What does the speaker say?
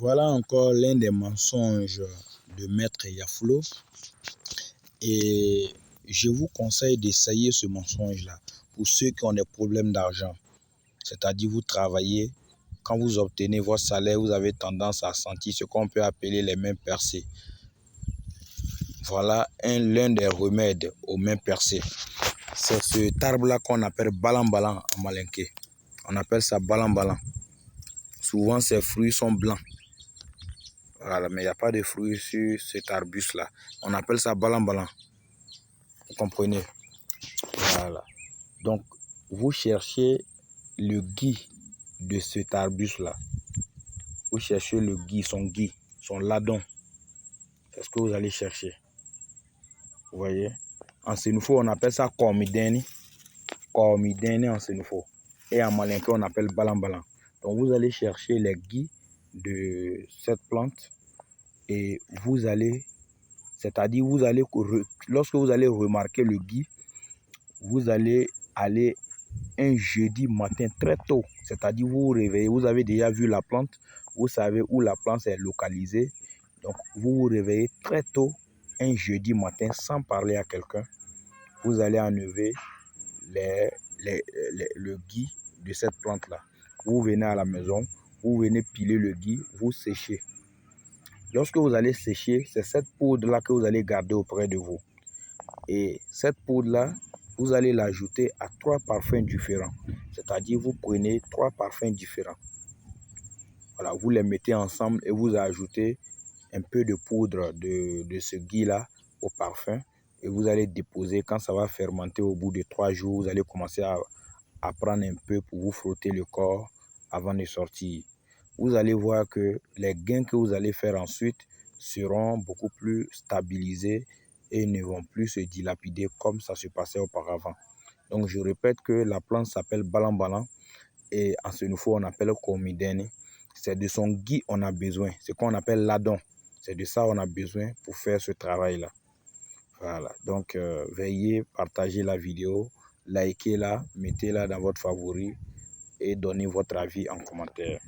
Voilà encore l'un des mensonges de Maître Yafoulo. Et je vous conseille d'essayer ce mensonge-là pour ceux qui ont des problèmes d'argent. C'est-à-dire vous travaillez, quand vous obtenez votre salaire, vous avez tendance à sentir ce qu'on peut appeler les mains percées. Voilà l'un des remèdes aux mains percées. C'est cet arbre-là qu'on appelle balan-balan en malinké. On appelle ça balan-balan. Souvent, ses fruits sont blancs. Voilà, mais il n'y a pas de fruits sur cet arbuste-là. On appelle ça balan-balan. Vous comprenez? Voilà. Donc, vous cherchez le gui de cet arbuste-là. Vous cherchez le gui, son ladon. C'est ce que vous allez chercher. Vous voyez? En sénoufo, on appelle ça kormideni. Kormideni en sénoufo. Et en malinké, on appelle balan-balan. Donc, vous allez chercher les gui de cette plante et vous allez, c'est-à-dire vous allez, lorsque vous allez remarquer le gui, vous allez aller un jeudi matin très tôt, c'est-à-dire vous vous réveillez, vous avez déjà vu la plante, vous savez où la plante est localisée, donc vous vous réveillez très tôt un jeudi matin sans parler à quelqu'un, vous allez enlever le gui de cette plante-là. Vous venez à la maison, vous venez piler le gui, vous séchez. Lorsque vous allez sécher, c'est cette poudre-là que vous allez garder auprès de vous. Et cette poudre-là, vous allez l'ajouter à 3 parfums différents. C'est-à-dire, vous prenez 3 parfums différents. Voilà, vous les mettez ensemble et vous ajoutez un peu de poudre de ce gui-là au parfum. Et vous allez déposer. Quand ça va fermenter au bout de 3 jours, vous allez commencer à prendre un peu pour vous frotter le corps avant de sortir. Vous allez voir que les gains que vous allez faire ensuite seront beaucoup plus stabilisés et ne vont plus se dilapider comme ça se passait auparavant. Donc je répète que la plante s'appelle balan-balan et en sénoufo on appelle kormideni. C'est de son gui on a besoin, ce qu'on appelle ladon. C'est de ça on a besoin pour faire ce travail-là. Voilà, donc veuillez partager la vidéo, likez-la, mettez-la dans votre favori et donnez votre avis en commentaire.